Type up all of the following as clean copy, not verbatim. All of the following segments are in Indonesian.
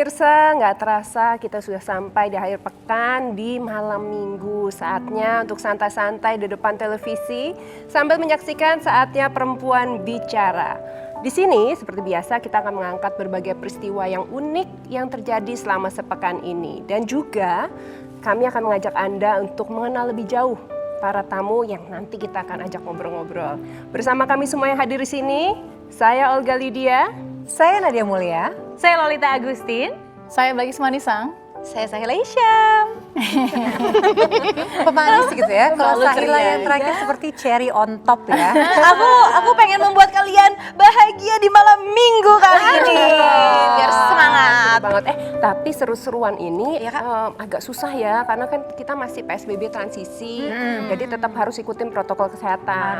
pemirsa, nggak terasa kita sudah sampai di akhir pekan di malam minggu. Saatnya untuk santai-santai di depan televisi sambil menyaksikan saatnya perempuan bicara. Di sini seperti biasa kita akan mengangkat berbagai peristiwa yang unik yang terjadi selama sepekan ini. Dan juga kami akan mengajak Anda untuk mengenal lebih jauh para tamu yang nanti kita akan ajak ngobrol-ngobrol. Bersama kami semua yang hadir di sini, saya Olga Lydia. Saya Nadia Mulia. Saya Lolita Agustin. Saya Bagus Manisang. Saya Sahila Isyam. Pemanis gitu ya. Kalau Sahila yang terakhir seperti cherry on top ya. Aku pengen membuat kalian bahagia di malam minggu kali ini. Biar semangat. Banget. Tapi seru-seruan ini agak susah ya, karena kan kita masih PSBB transisi, jadi tetap harus ikutin protokol kesehatan.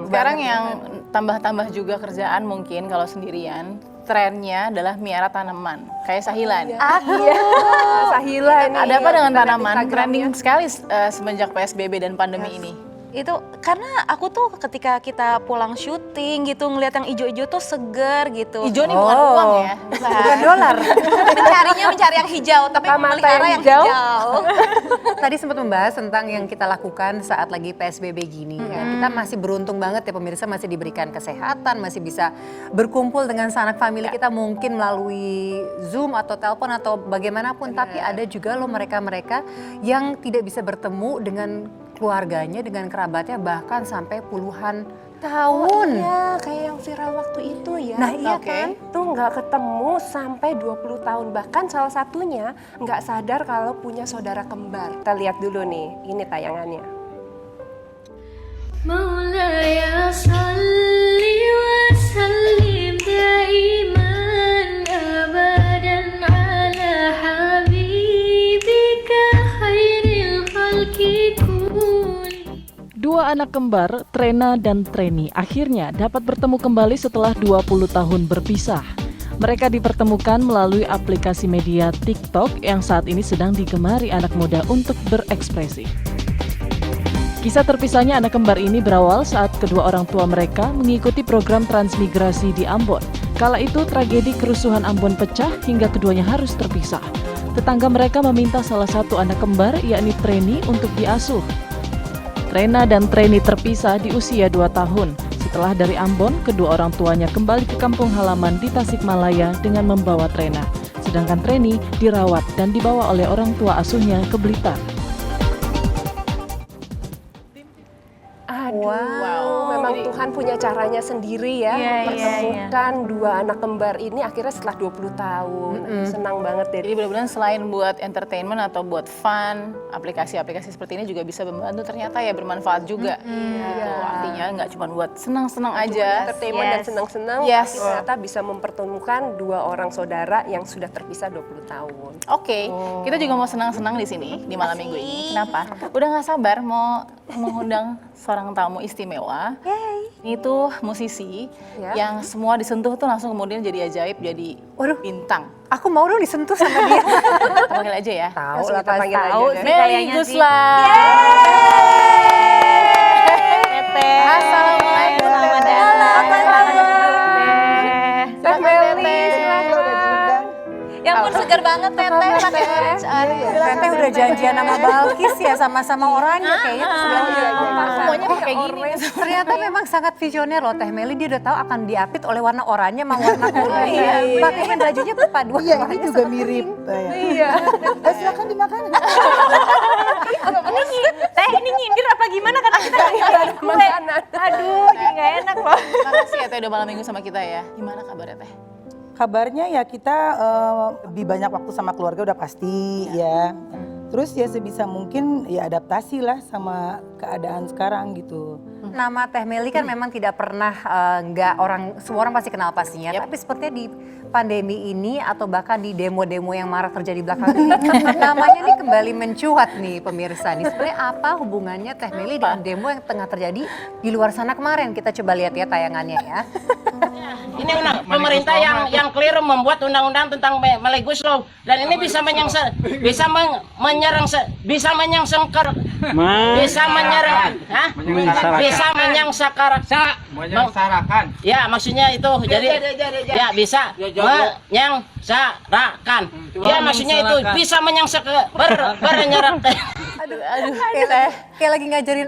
Sekarang yang tambah-tambah juga kerjaan mungkin kalau sendirian, trennya adalah miara tanaman, kayak Sahila nih. Sahila ini. Ada apa dengan kita lihat tanaman? Instagramnya. Trending sekali semenjak PSBB dan pandemi ini. Itu karena aku tuh ketika kita pulang syuting gitu ngeliat yang ijo-ijo tuh seger gitu. Hijau nih bukan uang ya. Bukan dolar. Mencari yang hijau, tapi Mata memelihara yang yang hijau. hijau. Tadi sempat membahas tentang yang kita lakukan saat lagi PSBB gini. Ya. Kita masih beruntung banget ya pemirsa, masih diberikan kesehatan, masih bisa berkumpul dengan sanak famili kita mungkin melalui Zoom atau telepon atau bagaimanapun. Tapi ada juga loh mereka-mereka yang tidak bisa bertemu dengan keluarganya, dengan kerabatnya bahkan sampai puluhan tahun. Iya, kayak yang viral waktu itu ya. Nah iya Oke. kan? Tuh nggak ketemu sampai 20 tahun. Bahkan salah satunya nggak sadar kalau punya saudara kembar. Kita lihat dulu nih, ini tayangannya. مولاي صل وسلم دائما أبدا على حبيبك خير الخلق كلهم. Dua anak kembar, Trena dan Treni, akhirnya dapat bertemu kembali setelah 20 tahun berpisah. Mereka dipertemukan melalui aplikasi media TikTok yang saat ini sedang digemari anak muda untuk berekspresi. Kisah terpisahnya anak kembar ini berawal saat kedua orang tua mereka mengikuti program transmigrasi di Ambon. Kala itu tragedi kerusuhan Ambon pecah hingga keduanya harus terpisah. Tetangga mereka meminta salah satu anak kembar, yakni Treni, untuk diasuh. Trena dan Treni terpisah di usia 2 tahun. Setelah dari Ambon, kedua orang tuanya kembali ke kampung halaman di Tasikmalaya dengan membawa Trena. Sedangkan Treni dirawat dan dibawa oleh orang tua asuhnya ke Blitar. Aduh, memang Tuhan punya caranya sendiri ya, mempertemukan dua anak kembar ini akhirnya setelah 20 tahun. Senang banget deh. Jadi benar-benar selain buat entertainment atau buat fun, aplikasi-aplikasi seperti ini juga bisa membantu, ternyata ya bermanfaat juga. Gitu. Artinya nggak cuma buat senang-senang aja. Entertainment dan senang-senang, Yes. tapi ternyata bisa mempertemukan dua orang saudara yang sudah terpisah 20 tahun. Oke, kita juga mau senang-senang di sini di malam minggu ini. Kenapa? Udah nggak sabar mau mengundang seorang tamu istimewa. Ini tuh musisi yang semua disentuh tuh langsung kemudian jadi ajaib, jadi bintang. Aku mau dong disentuh sama dia. Kita panggil aja ya. Tahu Langsung lah kita panggil tahu. aja. Melly Guslan. Tete. Assalamualaikum. Selamat datang. Teh Melly, silakan. Ya ampun segar banget Tete pakai orange. Teteh udah janjian sama Balkis ya, sama-sama oranye kayaknya. Semuanya kayak gini. Ternyata memang sangat visioner loh Teh Melly, dia udah tahu akan diapit oleh warna oranye sama warna kuning. Makanya bajunya perpaduan. Iya, ini juga mirip. Iya. Silakan dimakan. Teh ini nyindir apa gimana karena kita nggak ada Makanan. Aduh, jadi nggak enak loh. Makasih ya Teh udah malam minggu sama kita ya. Gimana kabarnya Teh? Kabarnya ya kita lebih banyak waktu sama keluarga udah pasti ya. Terus ya sebisa mungkin ya adaptasi lah sama keadaan sekarang gitu. Nama Teh Melly kan memang tidak pernah semua orang pasti kenal pastinya. Tapi sepertinya di pandemi ini atau bahkan di demo-demo yang marak terjadi belakangan ini, namanya nih kembali mencuat nih pemirsa nih. Sebenarnya apa hubungannya Teh Melly dengan demo yang tengah terjadi di luar sana kemarin? Kita coba lihat ya tayangannya ya. Ini pemerintah yang keliru membuat undang-undang tentang Omnibus Law dan ini bisa menyengsarakan, bisa menyengsarakan. Ya, maksudnya itu. Jadi ya bisa menyengsarakan. Ya, maksudnya itu bisa menyengsarakan. Kayak lagi ngajarin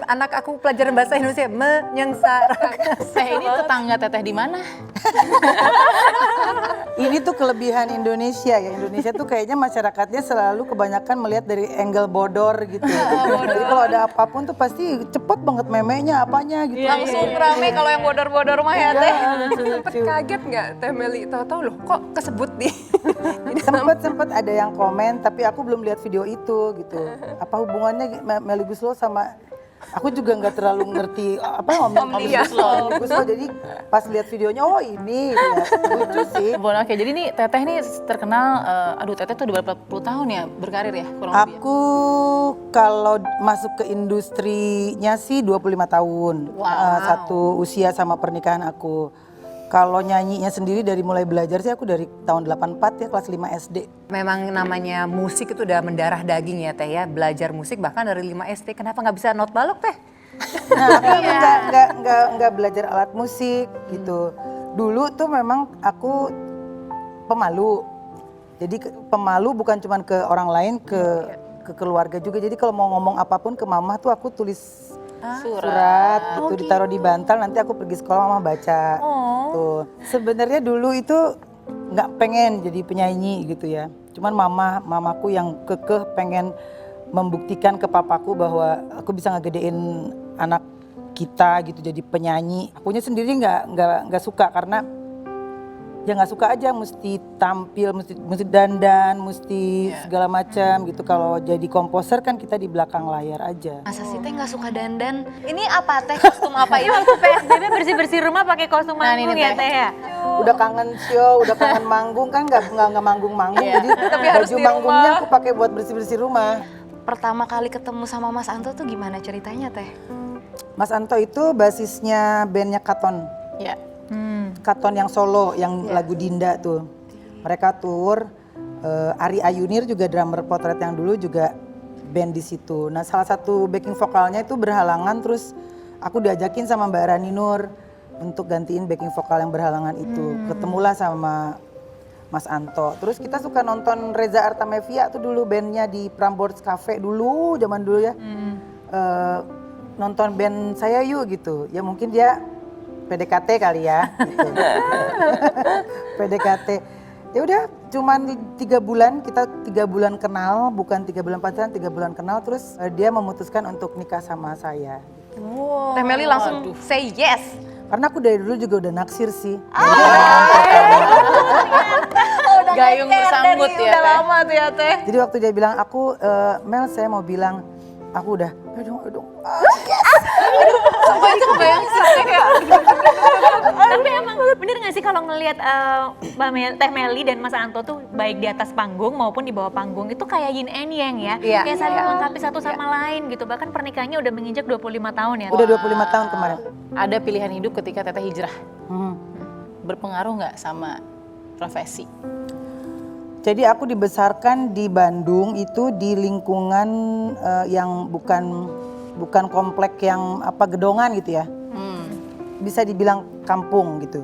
anak aku pelajaran bahasa Indonesia, menyengsarakan. Ini tetangga teteh di mana? Ini tuh kelebihan Indonesia ya. Indonesia tuh kayaknya masyarakatnya selalu kebanyakan melihat dari angle bodor gitu. Jadi kalau ada apapun tuh pasti cepet banget memenya apanya gitu. Langsung rame kalau yang bodor-bodor mah ya teh. Sempet kaget nggak Teh Meli? Tahu-tahu loh kok kesebut nih. Sempet ada yang komen tapi aku belum lihat video itu gitu. Apa hubungannya Melly Guslo sama aku juga nggak terlalu ngerti apa Omnibus Law. Jadi pas lihat videonya oh ini ya, lucu sih. Oke, jadi nih Teteh nih terkenal, Teteh tuh udah berapa puluh tahun ya berkarir ya kurang lebih? Aku kalau masuk ke industrinya sih 25 tahun. Satu usia sama pernikahan aku. Kalau nyanyinya sendiri dari mulai belajar sih aku dari tahun 84 ya kelas 5 SD. Memang namanya musik itu udah mendarah daging ya Teh ya. Belajar musik bahkan dari 5 SD. Kenapa nggak bisa not balok Teh? Nah aku nggak belajar alat musik gitu. Dulu tuh memang aku pemalu. Jadi pemalu bukan cuma ke orang lain, ke keluarga juga. Jadi kalau mau ngomong apapun ke mama tuh aku tulis surat gitu ditaruh di bantal, nanti aku pergi sekolah mama baca. Tuh. Sebenarnya dulu itu nggak pengen jadi penyanyi gitu ya. Cuman mamaku yang kekeh pengen membuktikan ke papaku bahwa aku bisa ngegedein anak kita gitu jadi penyanyi. Akunya sendiri nggak suka karena ya nggak suka aja mesti tampil, mesti dandan, mesti segala macam gitu. Kalau jadi komposer kan kita di belakang layar aja. Masa sih teh nggak suka dandan? Ini apa teh, kostum apa ini? Waktu PSBB bersih-bersih rumah pakai kostum manggung ya teh ya? Udah kangen show, udah kangen manggung kan nggak manggung-manggung. Jadi baju manggungnya aku pakai buat bersih-bersih rumah. Pertama kali ketemu sama Mas Anto tuh gimana ceritanya teh? Mas Anto itu basisnya bandnya Katon. Ya. Katon yang solo, yang lagu Dinda tuh. Mereka tour, Ari Ayunir juga drummer Potret yang dulu juga band di situ. Nah salah satu backing vokalnya itu berhalangan, terus aku diajakin sama Mbak Rani Nur untuk gantiin backing vokal yang berhalangan itu. Ketemulah sama Mas Anto. Terus kita suka nonton Reza Artamevia tuh dulu bandnya di Prambors Cafe dulu, zaman dulu ya. Nonton band saya yuk gitu. Ya mungkin dia PDKT kali ya, gitu. PDKT. Ya udah, cuman 3 bulan, kita 3 bulan kenal, bukan 3 bulan pacaran, 3 bulan kenal. Terus dia memutuskan untuk nikah sama saya. Teh Meli langsung say yes. Karena aku dari dulu juga udah naksir sih. Gayung bersambut ya udah Teh. lama tuh ya teh. Jadi waktu dia bilang aku, Mel saya mau bilang, aku udah, aduh. Sumpah itu kebayang sih kayak. Tapi emang bener gak sih kalau ngelihat Teh Meli dan Mas Anto tuh baik di atas panggung maupun di bawah panggung itu kayak yin and yang ya. Kayak saling melengkapi satu sama lain gitu. Bahkan pernikahannya udah menginjak 25 tahun ya. Udah 25 tahun kemarin. Ada pilihan hidup ketika Teteh hijrah. Berpengaruh nggak sama profesi? Jadi aku dibesarkan di Bandung itu di lingkungan yang bukan komplek yang gedongan gitu ya. Bisa dibilang kampung gitu.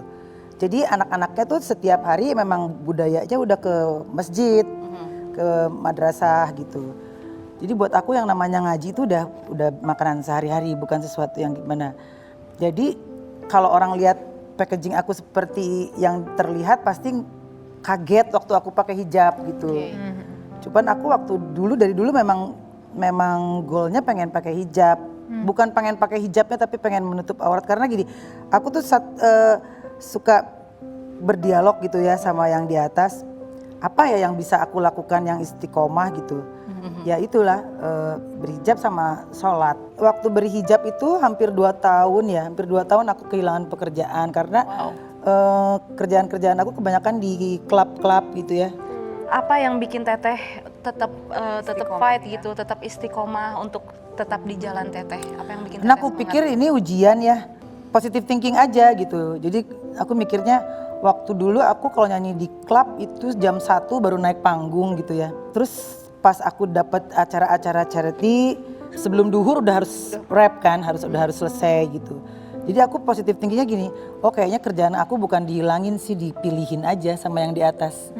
Jadi anak-anaknya tuh setiap hari memang budayanya udah ke masjid, ke madrasah gitu. Jadi buat aku yang namanya ngaji itu udah makanan sehari-hari, bukan sesuatu yang gimana. Jadi kalau orang lihat packaging aku seperti yang terlihat pasti kaget waktu aku pakai hijab gitu. Cuman aku dari dulu memang goalnya pengen pakai hijab. Bukan pengen pakai hijabnya tapi pengen menutup aurat karena gini, aku tuh suka berdialog gitu ya sama yang di atas. Apa ya yang bisa aku lakukan yang istiqomah gitu. Ya itulah berhijab sama sholat. Waktu berhijab itu hampir 2 tahun ya, hampir 2 tahun aku kehilangan pekerjaan karena kerjaan-kerjaan aku kebanyakan di klub-klub gitu ya. Apa yang bikin teteh tetap fight gitu, tetap istiqomah untuk tetap di jalan teteh? Apa yang bikin teteh Nah aku pikir ini ujian ya. positive thinking aja gitu. Jadi aku mikirnya waktu dulu aku kalau nyanyi di klub itu jam 1 baru naik panggung gitu ya. Terus pas aku dapat acara-acara charity sebelum duhur udah harus rap kan, udah harus selesai gitu. Jadi aku positive thinkingnya gini, oh kayaknya kerjaan aku bukan dihilangin sih, dipilihin aja sama yang di atas.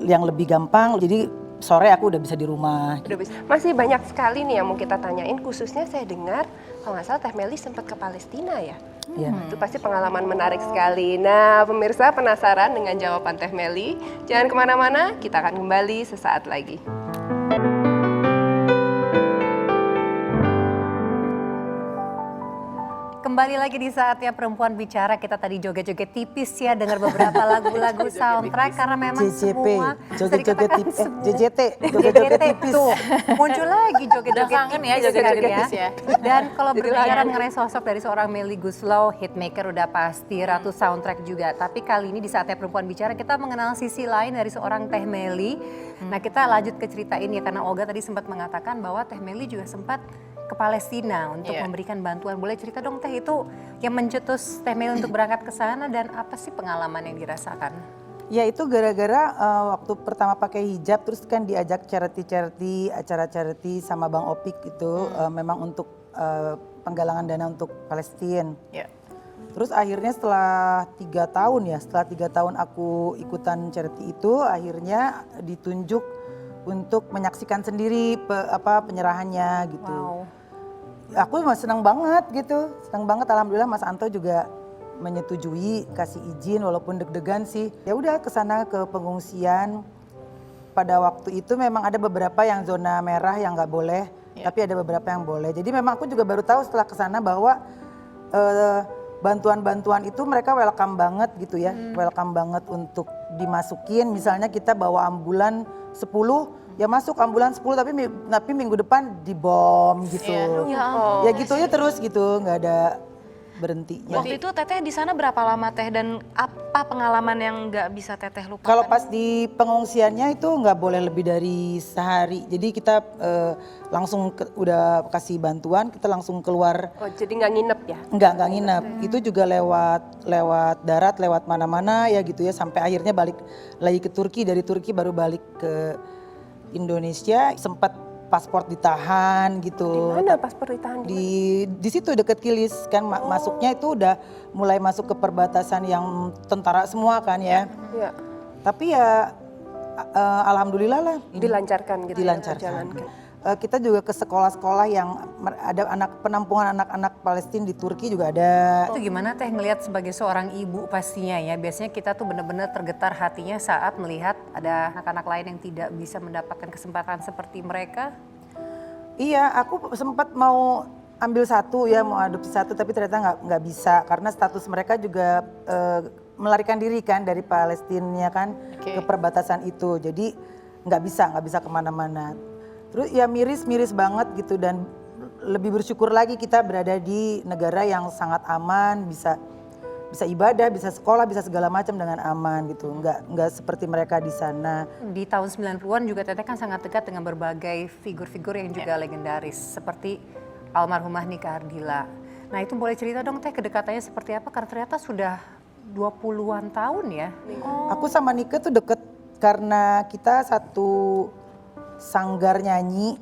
Yang lebih gampang, jadi sore aku udah bisa di rumah. Masih banyak sekali nih yang mau kita tanyain, khususnya saya dengar kalau nggak salah Teh Meli sempat ke Palestina ya. Iya. Itu pasti pengalaman menarik sekali. Nah, pemirsa penasaran dengan jawaban Teh Meli? Jangan kemana-mana, kita akan kembali sesaat lagi. Kembali lagi di saatnya Perempuan Bicara. Kita tadi joget-joget tipis ya, dengar beberapa lagu-lagu soundtrack karena memang JJP, semua joget-joget tipis, JJT, joget-joget joget-joget tipis. tuh muncul lagi joget-joget Udah kangen ya, tipis joget-joget kan tipis ya. Dan kalau berbicara mengenai sosok dari seorang Melly Goeslaw, hitmaker udah pasti, ratu soundtrack juga. Tapi kali ini di saatnya Perempuan Bicara kita mengenal sisi lain dari seorang Teh Meli. Nah kita lanjut ke cerita ini ya, karena Olga tadi sempat mengatakan bahwa Teh Meli juga sempat ke Palestina untuk memberikan bantuan. Boleh cerita dong Teh, itu yang mencetus Teh Meli untuk berangkat ke sana dan apa sih pengalaman yang dirasakan? Ya itu gara-gara waktu pertama pakai hijab terus kan diajak charity, acara charity sama Bang Opik itu memang untuk penggalangan dana untuk Palestina. Terus akhirnya setelah 3 tahun aku ikutan charity itu, akhirnya ditunjuk untuk menyaksikan sendiri penyerahannya gitu. Wow. Aku senang banget gitu, senang banget. Alhamdulillah Mas Anto juga menyetujui, kasih izin walaupun deg-degan sih. Ya udah kesana ke pengungsian. Pada waktu itu memang ada beberapa yang zona merah yang nggak boleh, tapi ada beberapa yang boleh. Jadi memang aku juga baru tahu setelah kesana bahwa bantuan-bantuan itu mereka welcome banget gitu ya, welcome banget untuk dimasukin. Misalnya kita bawa ambulan 10, ya masuk ambulan 10 tapi minggu depan dibom gitu. Ya gitu aja terus gitu, nggak ada berhentinya. Waktu itu Teteh di sana berapa lama Teh dan apa pengalaman yang nggak bisa Teteh lupakan? Kalau pas di pengungsiannya itu nggak boleh lebih dari sehari. Jadi kita langsung udah kasih bantuan, kita langsung keluar. Oh, jadi nggak nginep ya? Nggak nginep. Itu juga lewat darat, lewat mana-mana ya gitu ya. Sampai akhirnya balik lagi ke Turki. Dari Turki baru balik ke Indonesia. Sempat paspor ditahan gitu. Di mana paspor ditahan? Di situ deket Kilis kan, masuknya itu udah mulai masuk ke perbatasan yang tentara semua kan ya. Iya. Tapi ya alhamdulillah lah Dilancarkan gitu. dilancarkan. Kita juga ke sekolah-sekolah yang ada penampungan anak-anak Palestina di Turki juga ada. Itu gimana Teh ngelihat sebagai seorang ibu pastinya ya, biasanya kita tuh benar-benar tergetar hatinya saat melihat ada anak-anak lain yang tidak bisa mendapatkan kesempatan seperti mereka. Iya, aku sempat mau ambil satu ya, mau adopsi satu, tapi ternyata nggak bisa karena status mereka juga melarikan diri kan dari Palestina kan ke perbatasan itu, jadi nggak bisa kemana-mana. Terus ya miris banget gitu, dan lebih bersyukur lagi kita berada di negara yang sangat aman, bisa ibadah, bisa sekolah, bisa segala macam dengan aman gitu. Nggak seperti mereka di sana. Di tahun 90-an juga Teteh kan sangat dekat dengan berbagai figur-figur yang juga legendaris seperti almarhumah Nika Ardila. Nah itu boleh cerita dong Teh kedekatannya seperti apa, karena ternyata sudah 20-an tahun ya. Aku sama Nika tuh deket karena kita satu sanggar nyanyi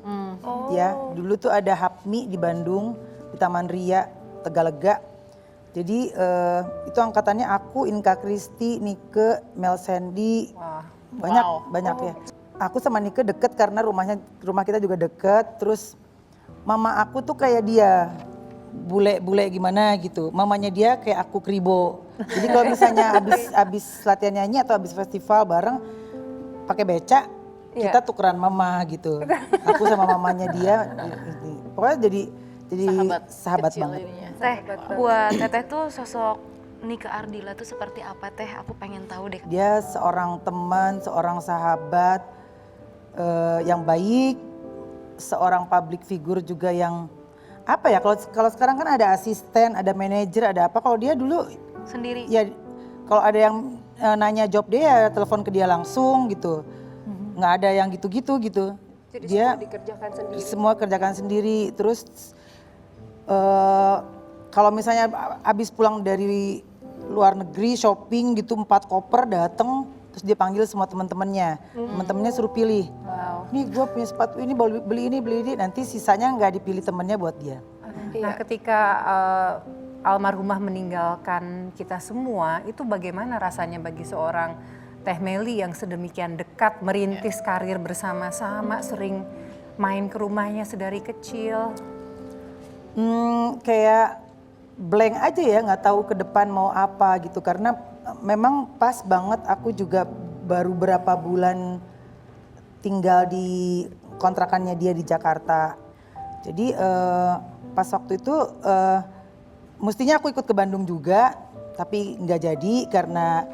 ya. Dulu tuh ada HAPMI di Bandung, di Taman Ria, Tegalega. Jadi itu angkatannya aku, Inka Kristi, Nike, Mel Sandy, banyak ya. Aku sama Nike deket karena rumah kita juga deket. Terus mama aku tuh kayak dia, bule gimana gitu. Mamanya dia kayak aku kribo. Jadi kalau misalnya abis latihan nyanyi atau abis festival bareng pakai beca, kita tukeran mama gitu. Aku sama mamanya dia, pokoknya jadi sahabat banget. Teh, buat Teteh tuh sosok Nika Ardila tuh seperti apa Teh? Aku pengen tahu deh. Dia seorang teman, seorang sahabat yang baik, seorang public figure juga yang apa ya? Kalau sekarang kan ada asisten, ada manajer, ada apa? Kalau dia dulu Sendiri? Ya, kalau ada yang nanya job dia, ya telepon ke dia langsung gitu. Nggak ada yang gitu-gitu gitu. Jadi dia semua dikerjakan sendiri. Semua kerjakan sendiri. Terus kalau misalnya abis pulang dari luar negeri shopping gitu 4 koper dateng, terus dia panggil semua teman-temannya, teman-temannya suruh pilih. Nih gue punya sepatu ini, beli ini, nanti sisanya nggak dipilih temennya buat dia. Nah, ketika almarhumah meninggalkan kita semua, itu bagaimana rasanya bagi seorang Teh Meli yang sedemikian dekat merintis karir bersama-sama, sering main ke rumahnya sedari kecil? Kayak blank aja ya, nggak tahu ke depan mau apa gitu. Karena memang pas banget aku juga baru berapa bulan tinggal di kontrakannya dia di Jakarta. Jadi pas waktu itu mestinya aku ikut ke Bandung juga, tapi nggak jadi karena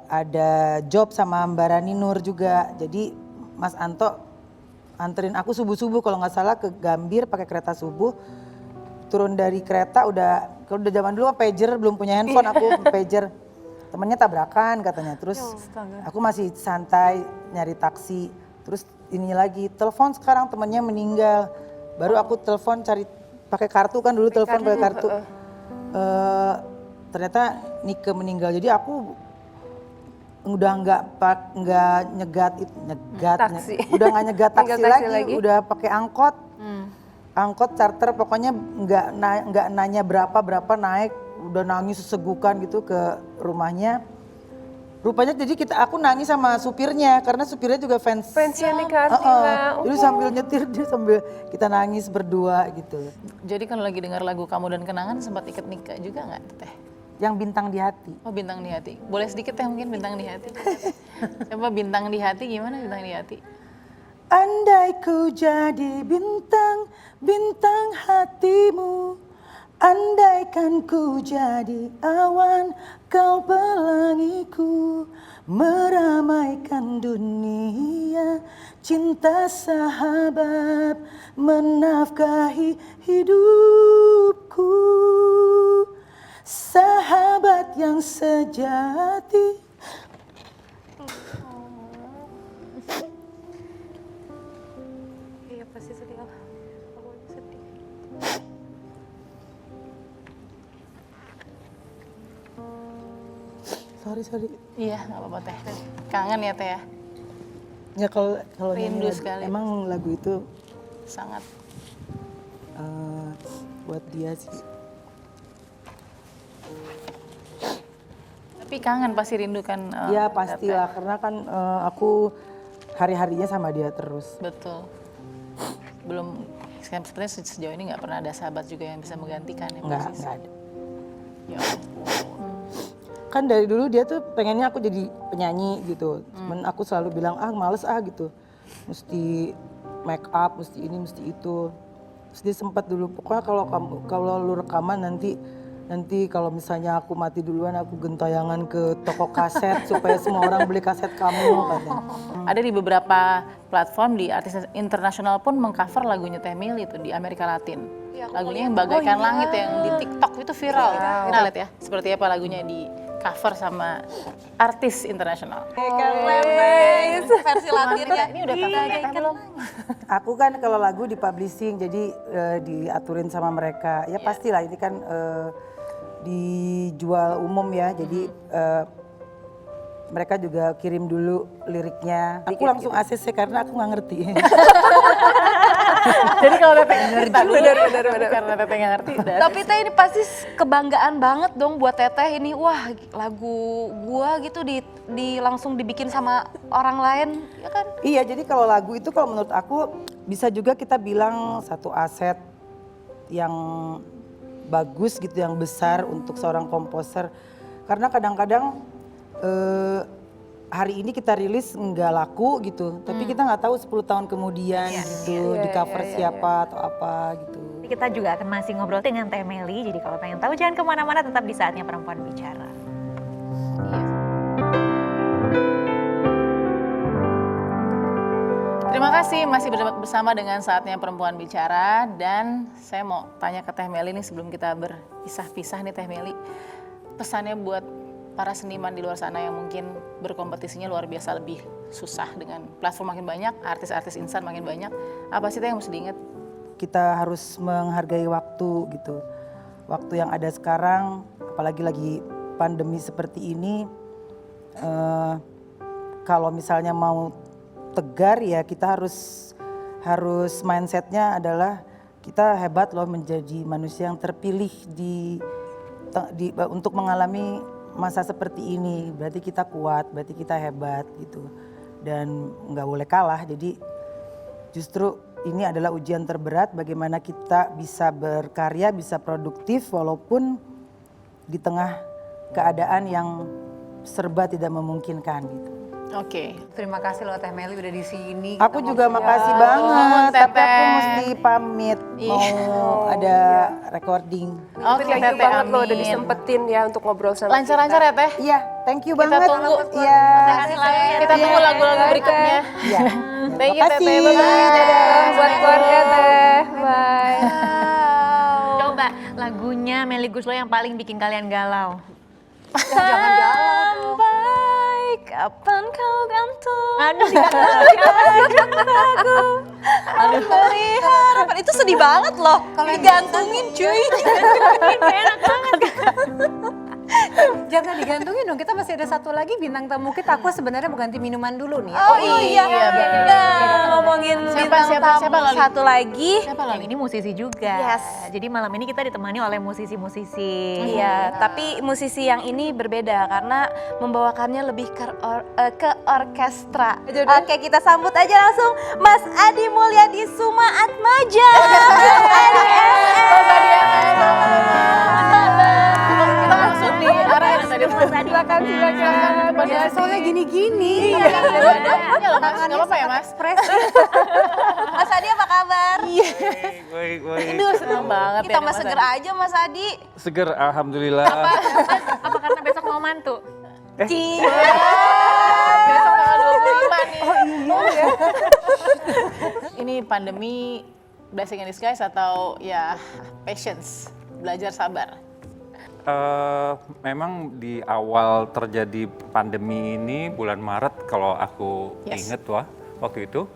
ada job sama Mbak Rani Nur juga. Jadi Mas Anto anterin aku subuh-subuh kalau nggak salah ke Gambir pakai kereta subuh. Turun dari kereta kalau udah zaman dulu pager, belum punya handphone, aku pager. Temennya tabrakan katanya, terus aku masih santai nyari taksi. Terus ini lagi, telepon sekarang temennya meninggal. Baru aku telepon cari pakai kartu kan dulu telepon pakai kartu. Ternyata Nike meninggal. Jadi aku udah nggak nyegat Taksi. udah nggak nyegat taksi taksi lagi, udah pakai angkot. Angkot charter pokoknya nggak nanya berapa naik, udah nangis sesegukan gitu ke rumahnya. Rupanya jadi aku nangis sama supirnya karena supirnya juga fansnya Nika Ardila. Jadi sambil nyetir dia sambil kita nangis berdua gitu. Jadi kalau lagi dengar lagu Kamu dan Kenangan sempat ikut nikah juga nggak Teh? Yang Bintang di Hati. Oh, Bintang di Hati. Boleh sedikit Teh mungkin Bintang di Hati. Coba Bintang di Hati gimana Bintang di Hati? Andai ku jadi bintang, bintang hatimu. Andaikan ku jadi awan, kau pelangiku. Meramaikan dunia, cinta sahabat, menafkahi hidupku. Sahabat yang sejati. Iya pasti sedih lah. Aku sedih. Sorry. Iya, nggak apa-apa Teh. Kangen ya Teh ya? Ya kalau Rindu nyanyi sekali. emang lagu itu Sangat. buat dia sih. Tapi kangen pasti rindu kan? Ya pastilah karena kan aku hari-harinya sama dia terus. Betul. Belum, sebenarnya sejauh ini nggak pernah ada sahabat juga yang bisa menggantikan ya Nggak posisi. ada. Ya. Kan dari dulu dia tuh pengennya aku jadi penyanyi gitu. Cuman aku selalu bilang males gitu. Mesti make up, mesti ini, mesti itu. Terus dia sempat dulu pokoknya kalau lu rekaman nanti kalau misalnya aku mati duluan aku gentayangan ke toko kaset supaya semua orang beli kaset kamu katanya. Ada di beberapa platform di artis internasional pun mengcover lagunya Teh Meli itu di Amerika Latin. Lagunya yang Bagaikan Langit yang di TikTok itu viral. Kita lihat ya seperti apa lagunya di cover sama artis internasional. Versi Latinnya. Ini udah cover Teh belum? Aku kan kalau lagu di publishing jadi diaturin sama mereka. Ya pastilah ini kan dijual umum ya. Jadi mereka juga kirim dulu liriknya. Aku langsung ACC karena aku nggak ngerti. Jadi kalau Teteh nggak ngerti benar. Karena Teteh nggak ngerti. Tapi Teh ini pasti kebanggaan banget dong buat Teteh ini. Wah lagu gua gitu langsung dibikin sama orang lain ya kan? Iya jadi kalau lagu itu kalau menurut aku bisa juga kita bilang satu aset yang bagus gitu, yang besar untuk seorang komposer. Karena kadang-kadang hari ini kita rilis nggak laku gitu, tapi kita nggak tahu 10 tahun kemudian gitu di cover siapa atau apa gitu. Kita juga akan masih ngobrol dengan Teh Meli, jadi kalau pengen tahu jangan kemana-mana, tetap di Saatnya Perempuan Bicara. Terima kasih masih bersama dengan Saatnya Perempuan Bicara, dan saya mau tanya ke Teh Meli nih sebelum kita berpisah-pisah nih Teh Meli, pesannya buat para seniman di luar sana yang mungkin berkompetisinya luar biasa lebih susah dengan platform makin banyak, artis-artis instan makin banyak, apa sih Teh yang mesti diingat? Kita harus menghargai waktu gitu. waktu yang ada sekarang, apalagi lagi pandemi seperti ini, kalau misalnya mau tegar ya kita harus mindsetnya adalah kita hebat loh menjadi manusia yang terpilih untuk mengalami masa seperti ini. Berarti kita kuat, berarti kita hebat gitu. Dan nggak boleh kalah. Jadi justru ini adalah ujian terberat bagaimana kita bisa berkarya, bisa produktif walaupun di tengah keadaan yang serba tidak memungkinkan gitu. Oke. Terima kasih loh Teh Meli udah di sini. Aku juga makasih banget, tapi aku mesti pamit mau ada recording. Oke, Thank you Teteh, banget lo udah amin. disempetin ya untuk ngobrol sama Lancar-lancar ya Teh. Iya, thank you Kita banget. tunggu. Iya. Kita tunggu lagu-lagu berikutnya. Iya. Thank you Teteh. Makasih. Bye-bye. Dadah, buat keluarga Teh. Bye. Coba lagunya Melly Goeslaw yang paling bikin kalian galau. Sampai kapan kau gantung? Aduh, Aduh, beri harapan. Itu sedih banget loh. Kalau digantungin cuy. enak banget. Jangan digantungin dong, kita masih ada satu lagi bintang tamu kita. Aku sebenarnya mau ganti minuman dulu nih. Oh iya. bener. Nah, ngomongin bintang tamu lagi? satu lagi. Siapa Yang lagi? ini musisi juga. Yes. Jadi malam ini kita ditemani oleh musisi-musisi. Iya, tapi musisi yang ini berbeda karena membawakannya lebih ke orkestra. Oke, kita sambut aja langsung Mas Adi Mulyadi Suma Atmaja. Mas Adi Kita langsung di arah yang tadi. silakan. Ya, soalnya gini-gini. Iya loh Mas, nggak apa-apa ya Mas? Mas Adi apa kabar? Baik, baik. Aduh seneng banget Kita ya mah Mas seger Adi. aja Mas Adi. Seger, alhamdulillah. Apa karena besok mau mantu? Besok tanggal 25 nih. Oh iya. Ini pandemi blessing in disguise atau ya patience, belajar sabar. Memang di awal terjadi pandemi ini bulan Maret kalau aku inget waktu itu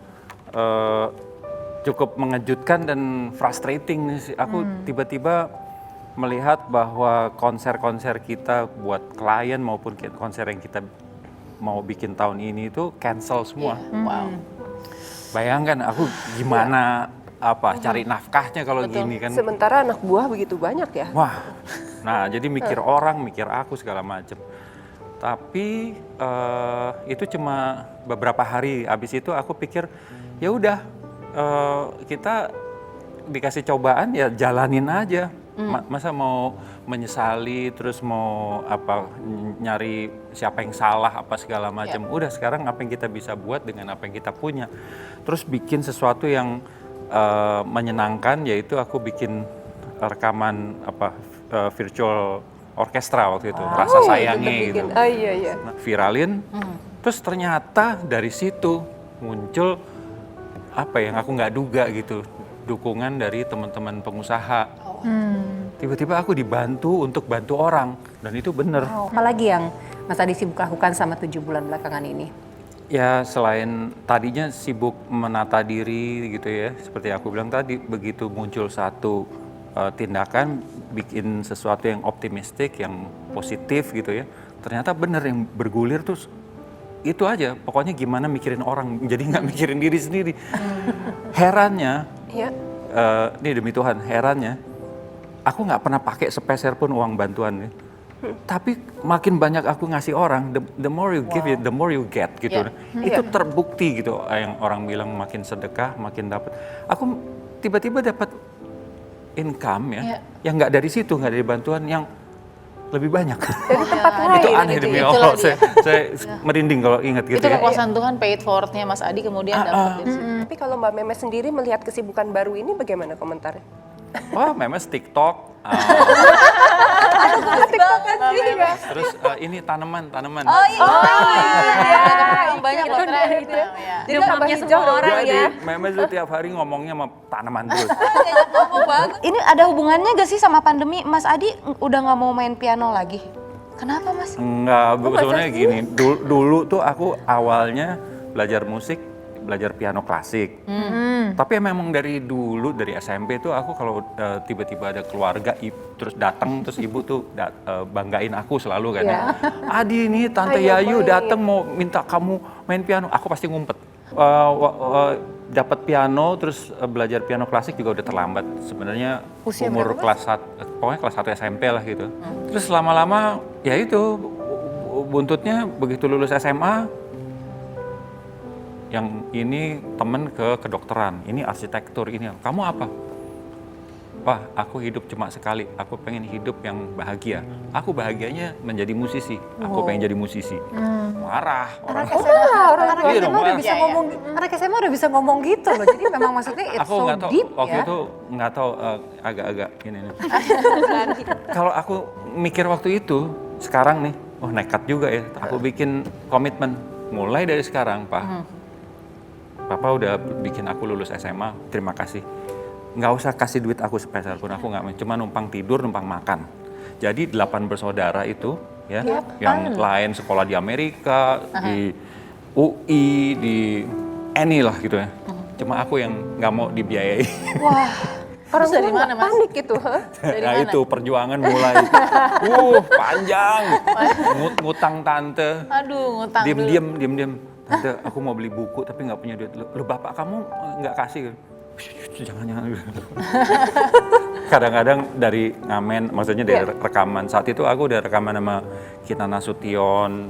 cukup mengejutkan dan frustrating sih. Aku tiba-tiba melihat bahwa konser-konser kita buat klien maupun konser yang kita mau bikin tahun ini itu cancel semua. Wow. Bayangkan aku gimana cari nafkahnya kalau gini kan. Sementara anak buah begitu banyak ya. Wah, nah jadi mikir orang, mikir aku segala macem. Tapi itu cuma beberapa hari. Abis itu aku pikir ya udah kita dikasih cobaan ya jalanin aja. Masa mau menyesali terus mau nyari siapa yang salah apa segala macam. Udah sekarang apa yang kita bisa buat dengan apa yang kita punya. Terus bikin sesuatu yang menyenangkan, yaitu aku bikin rekaman virtual orkestra waktu itu, rasa sayangnya gitu. Oh iya. Nah, viralin, terus ternyata dari situ muncul apa yang aku nggak duga gitu, dukungan dari teman-teman pengusaha. Tiba-tiba aku dibantu untuk bantu orang, dan itu bener. Apalagi yang Mas Adi sibuk lakukan sama 7 bulan belakangan ini? Ya selain tadinya sibuk menata diri gitu ya, seperti aku bilang tadi, begitu muncul satu tindakan, bikin sesuatu yang optimistik, yang positif gitu ya, ternyata bener yang bergulir tuh itu aja, pokoknya gimana mikirin orang, jadi nggak mikirin diri sendiri. Herannya, ini demi Tuhan, herannya, aku nggak pernah pakai sepeser pun uang bantuan ya. Tapi makin banyak aku ngasih orang, the more you give, the more you get gitu. Itu terbukti gitu, yang orang bilang makin sedekah, makin dapat. Aku tiba-tiba dapat income ya, yang nggak dari situ, nggak dari bantuan, yang lebih banyak. Dari tempat lain. Itu aneh demi Allah, saya merinding kalau ingat gitu Itu ya. kekuasaan Tuhan paid forward-nya Mas Adi kemudian dapat dari situ. Tapi kalau Mbak Memes sendiri melihat kesibukan baru ini bagaimana komentarnya? Wah, Memes TikTok. Terus ini tanaman. Oh iya. Banyak loh itu. Jadi tambah hijau dong orang Jadi ya. Memes itu tiap hari ngomongnya sama tanaman terus. Ini ada hubungannya gak sih sama pandemi? Mas Adi udah nggak mau main piano lagi? Kenapa Mas? Enggak, sebenarnya gini. Dulu tuh aku awalnya belajar musik belajar piano klasik. Tapi memang dari dulu, dari SMP tuh aku kalau tiba-tiba ada keluarga terus datang, terus ibu tuh banggain aku selalu kan. Adi ini Tante Yayu datang mau minta kamu main piano, aku pasti ngumpet. Dapat piano, terus belajar piano klasik juga udah terlambat. Sebenarnya umur kelas 1, pokoknya kelas 1 SMP lah gitu. Terus lama-lama ya itu buntutnya begitu lulus SMA, yang ini temen ke kedokteran, ini arsitektur, ini kamu apa? Wah, aku hidup cuma sekali, aku pengen hidup yang bahagia. Aku bahagianya menjadi musisi, aku pengen jadi musisi. Marah orang. Anak SMA udah bisa ngomong, anak SMA udah bisa ngomong gitu loh. Jadi memang maksudnya it's aku so nggak tahu, deep waktu ya. itu nggak tahu agak-agak ini. Kalau aku mikir waktu itu, sekarang nih, oh nekat juga ya. Aku bikin komitmen mulai dari sekarang, Pak. Papa udah bikin aku lulus SMA, terima kasih. Nggak usah kasih duit aku sepeser pun, aku nggak, cuma numpang tidur, numpang makan. Jadi 8 bersaudara itu, ya, yang lain sekolah di Amerika, di UI, di any lah gitu ya. Cuma aku yang nggak mau dibiayai. Wah, orang dari tua mana, Mas? panik gitu, Dari Nah mana? itu perjuangan mulai, panjang, ngutang tante. Aduh, ngutang dulu. Diem. Tante, aku mau beli buku tapi nggak punya duit. Lu bapak kamu nggak kasih? Jangan. Kadang-kadang dari ngamen, maksudnya dari rekaman. Saat itu aku udah rekaman sama Kita Nasution,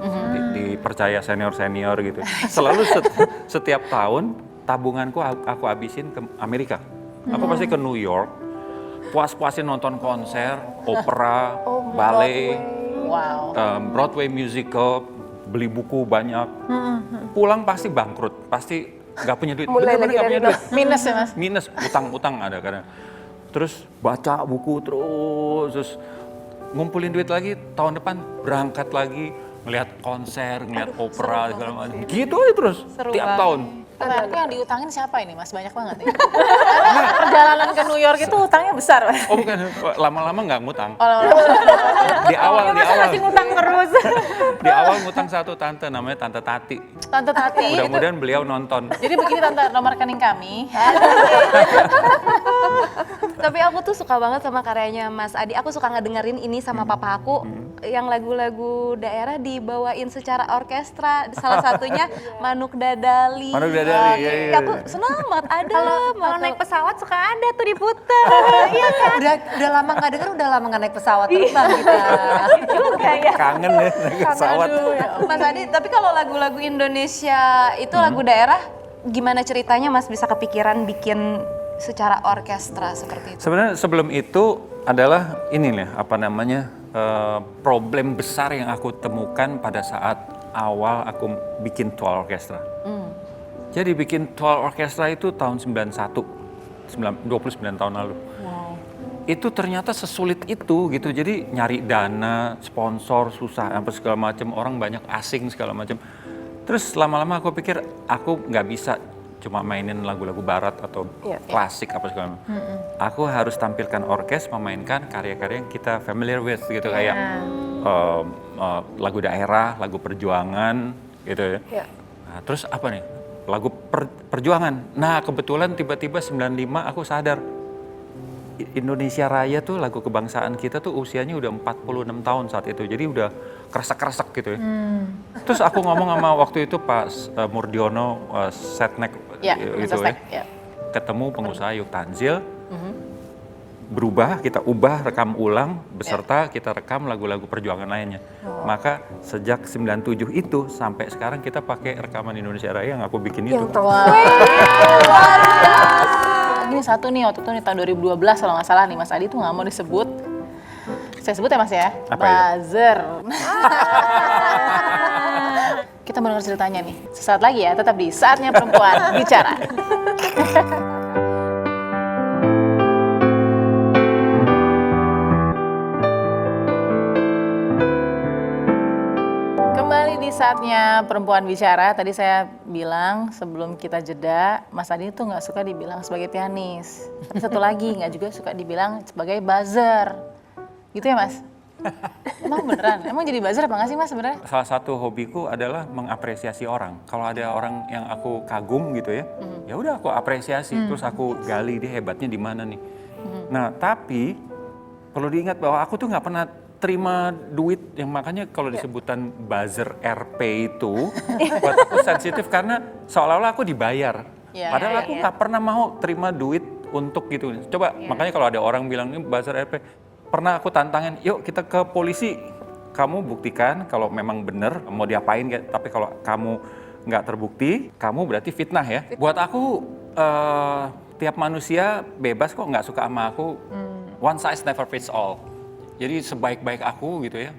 dipercaya senior-senior gitu. Selalu setiap tahun tabunganku aku habisin ke Amerika. Aku pasti ke New York, puas-puasin nonton konser, opera, ballet, Broadway musical, beli buku banyak. Pulang pasti bangkrut, pasti nggak punya duit. Mulai lagi Nggak dari punya duit. Minus ya, Mas? Minus, utang ada kadang. Terus baca buku terus ngumpulin duit lagi, tahun depan berangkat lagi, ngelihat konser, ngelihat opera, segala macam. Gitu aja terus, tiap tahun. Tapi yang diutangin siapa ini, Mas? Banyak banget ya. Karena perjalanan ke New York itu utangnya besar, Mas. Oh bukan, lama-lama nggak ngutang. Oh, Di awal. Masih ngutang terus. Di awal ngutang satu tante, namanya Tante Tati. Tante Tati. Mudah-mudahan beliau nonton. Jadi begini Tante, nomor rekening kami. Tapi aku tuh suka banget sama karyanya Mas Adi. Aku suka ngedengerin ini sama papa aku. Yang lagu-lagu daerah dibawain secara orkestra. Salah satunya Manuk Dadali. Manuk Dadali, iya. Aku senang banget. Ada. Kalau naik pesawat suka ada tuh diputer. Iya kan? Udah lama nggak denger, udah lama nggak naik pesawat terbang kita. Juga ya. Kangen ya naik pesawat. Mas Adi, tapi kalau lagu-lagu Indonesia itu lagu daerah, gimana ceritanya Mas bisa kepikiran bikin secara orkestra seperti itu? Sebenarnya sebelum itu adalah ini nih, problem besar yang aku temukan pada saat awal aku bikin Toal Orkestra. Jadi bikin Toal Orkestra itu tahun 91, 29 tahun lalu. Itu ternyata sesulit itu gitu, jadi nyari dana, sponsor susah, apa segala macam, orang banyak asing segala macam. Terus lama-lama aku pikir aku nggak bisa cuma mainin lagu-lagu barat atau klasik apa segala macam. Aku harus tampilkan orkes memainkan karya-karya yang kita familiar with gitu, kayak lagu daerah, lagu perjuangan gitu ya. Nah, terus apa nih? Lagu perjuangan. Nah, kebetulan tiba-tiba 95 aku sadar Indonesia Raya tuh lagu kebangsaan kita tuh usianya udah 46 tahun saat itu. Jadi udah kresek-kresek gitu ya. Terus aku ngomong sama waktu itu Pak Murdiono, Setnek gitu ya. Ketemu pengusaha Yuk Tanzil. Berubah, kita ubah, rekam ulang, beserta kita rekam lagu-lagu perjuangan lainnya. Maka sejak 97 itu sampai sekarang kita pakai rekaman Indonesia Raya yang aku bikin itu. Ini satu nih, waktu itu nih tahun 2012 kalau nggak salah nih Mas Adi tuh nggak mau disebut. Saya sebut ya Mas ya, buzzer. Kita mau dengar ceritanya nih. Sesaat lagi ya, tetap di Saatnya Perempuan Bicara. Saatnya Perempuan Bicara. Tadi saya bilang sebelum kita jeda, Mas Adi tuh nggak suka dibilang sebagai pianis. Tapi satu lagi, nggak juga suka dibilang sebagai buzzer. Gitu ya Mas? Emang beneran? Emang jadi buzzer apa nggak sih Mas sebenarnya? Salah satu hobiku adalah mengapresiasi orang. Kalau ada orang yang aku kagum gitu ya, ya udah aku apresiasi, terus aku gali dia hebatnya di mana nih. Nah, tapi perlu diingat bahwa aku tuh nggak pernah terima duit, yang makanya kalau disebutan buzzer RP itu buat aku sensitif karena seolah-olah aku dibayar. Padahal aku nggak pernah mau terima duit untuk gitu. Coba makanya kalau ada orang bilang ini buzzer RP, pernah aku tantangin, yuk kita ke polisi, kamu buktikan kalau memang benar mau diapain, tapi kalau kamu nggak terbukti, kamu berarti fitnah ya. Buat aku tiap manusia bebas kok nggak suka sama aku, one size never fits all. Jadi sebaik-baik aku gitu ya,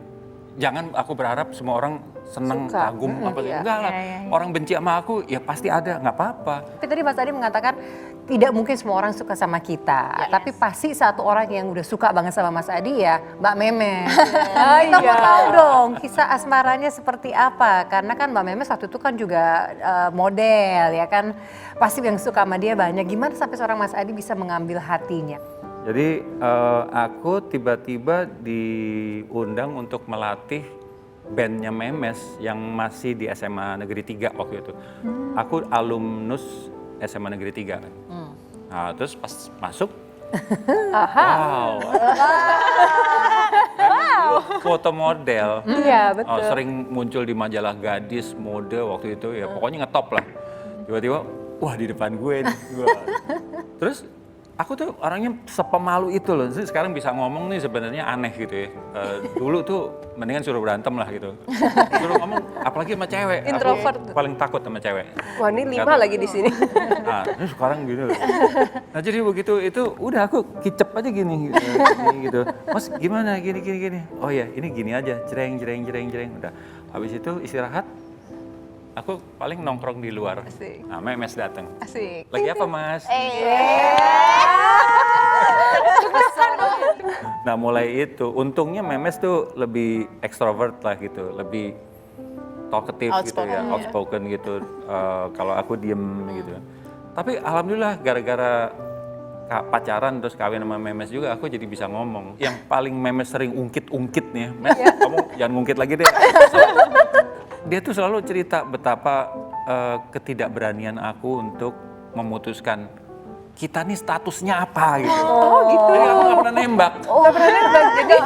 jangan aku berharap semua orang seneng, kagum, apa enggak lah. Orang benci sama aku ya pasti ada, nggak apa-apa. Tapi tadi Mas Adi mengatakan tidak mungkin semua orang suka sama kita, tapi pasti satu orang yang udah suka banget sama Mas Adi ya Mbak Memes. Kita mau tahu dong kisah asmaranya seperti apa, karena kan Mbak Memes waktu itu kan juga model ya kan, pasti yang suka sama dia banyak. Gimana sampai seorang Mas Adi bisa mengambil hatinya? Jadi aku tiba-tiba diundang untuk melatih bandnya Memes yang masih di SMA Negeri 3 waktu itu. Aku alumnus SMA Negeri 3. Nah, terus pas masuk, wow. Foto model. Iya, betul. Sering muncul di majalah Gadis, Mode waktu itu ya, pokoknya ngetop lah. Tiba-tiba, wah di depan gue nih. Terus aku tuh orangnya sepemalu itu loh. Sekarang bisa ngomong nih sebenarnya aneh gitu ya. Dulu tuh mendingan suruh berantem lah gitu. Suruh ngomong apalagi sama cewek. Introvert. Aku paling takut sama cewek. Wah, ini 5 lagi di sini. Nah, ini sekarang gitu. Nah, jadi begitu itu udah aku kicep aja gini gitu. Mas gimana gini. Oh ya, ini gini aja. Jreng. Udah. Habis itu istirahat. Aku paling nongkrong di luar. Asik. Nah, Memes datang. Asik. Lagi apa, Mas? Nah, mulai itu untungnya Memes tuh lebih ekstrovert lah gitu, lebih talkative gitu ya, outspoken gitu. Kalau aku diem gitu. Tapi alhamdulillah gara-gara pacaran terus kawin sama Memes juga aku jadi bisa ngomong. Yang paling Memes sering ungkit-ungkit nih, Mes, kamu jangan ngungkit lagi deh. Dia tuh selalu cerita betapa ketidakberanian aku untuk memutuskan kita nih statusnya apa gitu. Oh gitu. Jadi aku gak pernah nembak. Nggak pernah nembak, jadi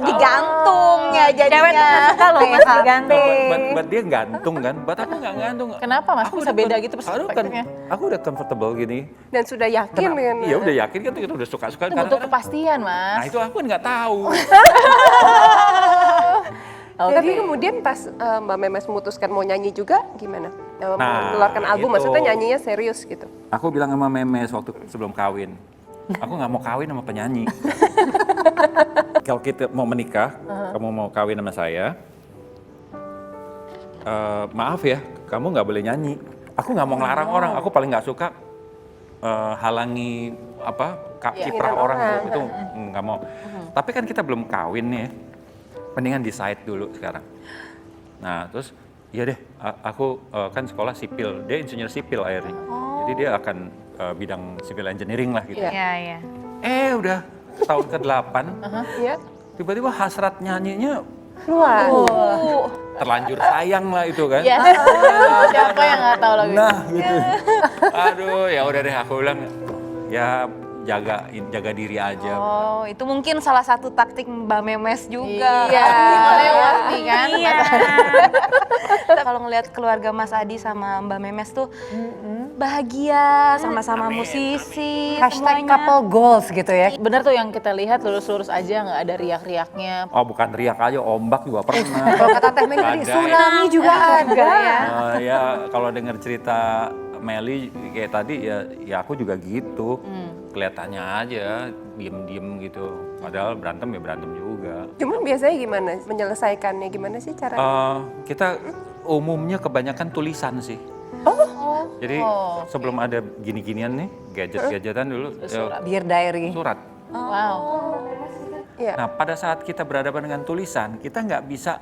Digantung ya Cewek tuh jadinya. nggak suka loh Mas digantung. Buat dia gantung kan, buat aku gak gantung. Kenapa Mas? Aku Bisa udah beda gitu perspektifnya? Aku udah comfortable gini. dan sudah yakin dengan. Iya udah yakin kan kita udah suka-suka. Itu butuh kepastian Mas. Nah itu aku nggak tahu. Tapi kemudian pas Mbak Memes memutuskan mau nyanyi juga gimana? Nah, Mengeluarkan album, itu. maksudnya nyanyinya serius gitu. Aku bilang sama Memes waktu sebelum kawin, aku nggak mau kawin sama penyanyi. Kalau kita mau menikah, kamu mau kawin sama saya, maaf ya, kamu nggak boleh nyanyi. Aku nggak mau ngelarang orang, aku paling nggak suka halangi kiprah orang itu nggak mau. Tapi kan kita belum kawin nih, mendingan decide dulu sekarang. Nah terus, iya deh, aku kan sekolah sipil, dia insinyur sipil akhirnya. Jadi dia akan bidang civil engineering lah gitu. Iya. Udah tahun ke-8, Iya. tiba-tiba hasrat nyanyinya Keluar. terlanjur sayang lah itu kan. Iya. Siapa yang nggak tahu lagu itu? Nah gitu. Aduh ya udah deh aku bilang ya jaga diri aja. Oh, itu mungkin salah satu taktik Mbak Memes juga. Iya. Lewat nih kan. Iya. Kalau ngelihat keluarga Mas Adi sama Mbak Memes tuh bahagia, sama-sama musisi, Hashtag semuanya. couple goals gitu ya. Bener tuh yang kita lihat lurus-lurus aja, nggak ada riak-riaknya. Oh bukan riak aja, ombak juga pernah. Kalau kata Teh Meli tadi, Badai. tsunami juga ada. Ya kalau dengar cerita Meli kayak tadi ya aku juga gitu. Kelihatannya aja diem-diem gitu. Padahal berantem ya berantem juga. Cuman biasanya gimana menyelesaikannya? Gimana sih cara? Kita umumnya kebanyakan tulisan sih. Jadi sebelum ada gini-ginian nih, gadget-gadgetan dulu. Dear diary. Surat. Wow. Iya. Nah pada saat kita berhadapan dengan tulisan, kita nggak bisa,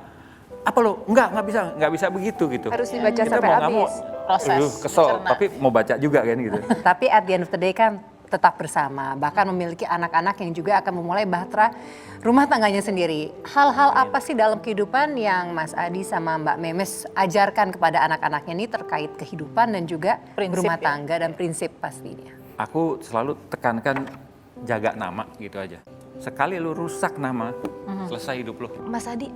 apa lo? Nggak bisa begitu gitu. Harus dibaca Kita sampai mau nggak mau, habis. Proses kesel, mencerna. tapi mau baca juga kan gitu. Tapi at the end of the day kan tetap bersama, bahkan memiliki anak-anak yang juga akan memulai bahtera rumah tangganya sendiri. Hal-hal apa sih dalam kehidupan yang Mas Adi sama Mbak Memes ajarkan kepada anak-anaknya ini terkait kehidupan dan juga berumah tangga dan prinsip pastinya? Aku selalu tekankan jaga nama gitu aja. Sekali lu rusak nama, selesai hidup lu. Mas Adi,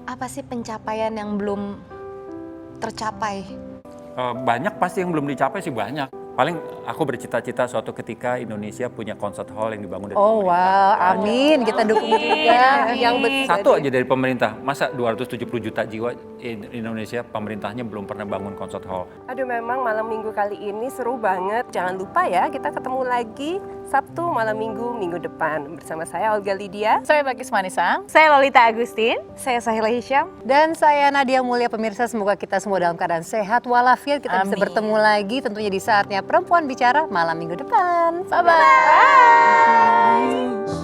apa sih pencapaian yang belum tercapai? Banyak pasti yang belum dicapai sih, banyak. Paling aku bercita-cita suatu ketika Indonesia punya concert hall yang dibangun dari Oh wow, amin, kita dukung juga. Satu aja dari pemerintah, masa 270 juta jiwa Indonesia pemerintahnya belum pernah bangun concert hall. Aduh, memang malam minggu kali ini seru banget. Jangan lupa ya, kita ketemu lagi Sabtu malam minggu depan. Bersama saya Olga Lydia. Saya Bakis Manisang. Saya Lolita Agustin. Saya Sahila Hisham. Dan saya Nadia Mulia. Pemirsa, semoga kita semua dalam keadaan sehat walafiat. Kita bisa Amin. bertemu lagi tentunya di saatnya Perempuan Bicara malam minggu depan. Bye-bye.